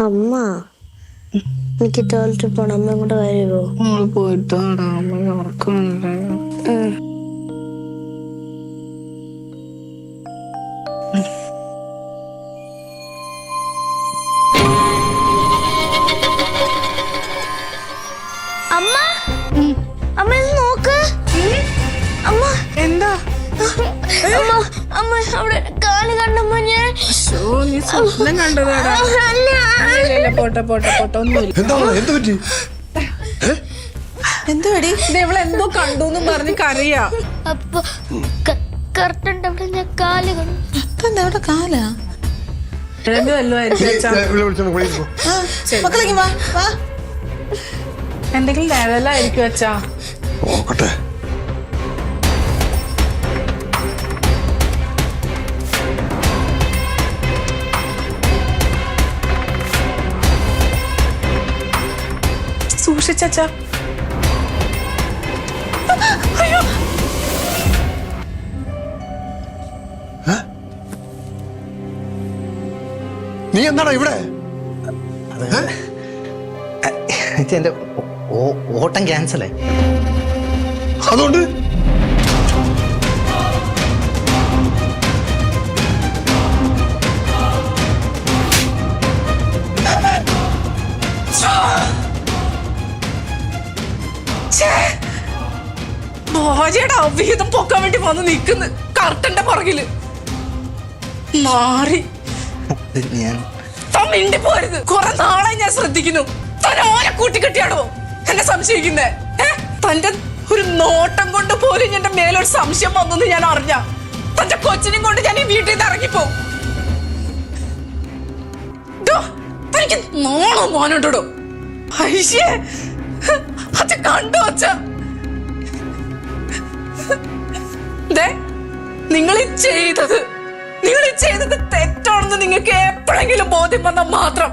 അമ്മ എനിക്ക് ടോയ്ലറ്റിൽ പോണം, അമ്മ ഇങ്ങോട്ട് വരുമോ? പോയിട്ടാടാ അമ്മ ഉറക്കമില്ല. അമ്മ അമ്മ ഇത് നോക്ക്. അമ്മ എന്താ അമ്മ അമ്മ അവിടെ കാല് കണ്ടമ്മ ഞാൻ. നീ സ്വപ്നം കണ്ടതാടാ. പോട്ടെ പോട്ടെ പോട്ടെ ഒന്നുമില്ല. എന്ത് പടി ഇവളെന്തോ കണ്ടു പറഞ്ഞ് കരയാ. അപ്പൊ കറക്റ്റ് അവിടെ ഞാൻ കാല് കണ്ടു. അവിടെ കാലാ മക്കളേക്ക് വാ വാ. എന്തെങ്കിലും നിഴലായിരിക്കും അച്ഛാ. സൂക്ഷിച്ചാ. അയ്യോ നീ എന്താണോ ഇവിടെ? എന്റെ ഓട്ടം ക്യാൻസലായി. അതുകൊണ്ട് ഭാര്യയുടെ അവിഹിതം പൊക്കാൻ വേണ്ടി വന്ന് നിൽക്കുന്നു കർട്ടന്റെ പുറകില്. മാറി ഞാൻ മിണ്ടി പോരുത്. കുറെ നാളെ ഞാൻ ശ്രദ്ധിക്കുന്നു. തന്നെ ഓനെ കൂട്ടിക്കെട്ടിയാണോ എന്നെ സംശയിക്കുന്നേ? തന്റെ ഒരു നോട്ടം കൊണ്ട് പോലും എന്റെ മേലൊരു സംശയം വന്നെന്ന് ഞാൻ അറിഞ്ഞ തന്റെ കൊച്ചിനും കൊണ്ട് ഞാൻ ഈ വീട്ടിൽ നിന്ന് ഇറങ്ങിപ്പോ. തനിക്ക് നോണോ മോനോട്ടോ? ഐശ്യേ അച്ഛ കണ്ടോ? അച്ഛ നിങ്ങൾ ചെയ്തത് തെറ്റാണെന്ന് നിങ്ങൾക്ക് എപ്പോഴെങ്കിലും ബോധ്യം വന്നാൽ മാത്രം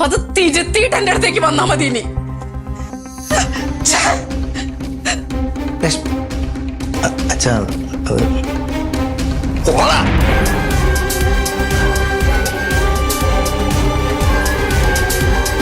അത് തിരുത്തിയിട്ട് എന്റെ അടുത്തേക്ക് വന്നാ മതി. ഇനി അച്ഛാ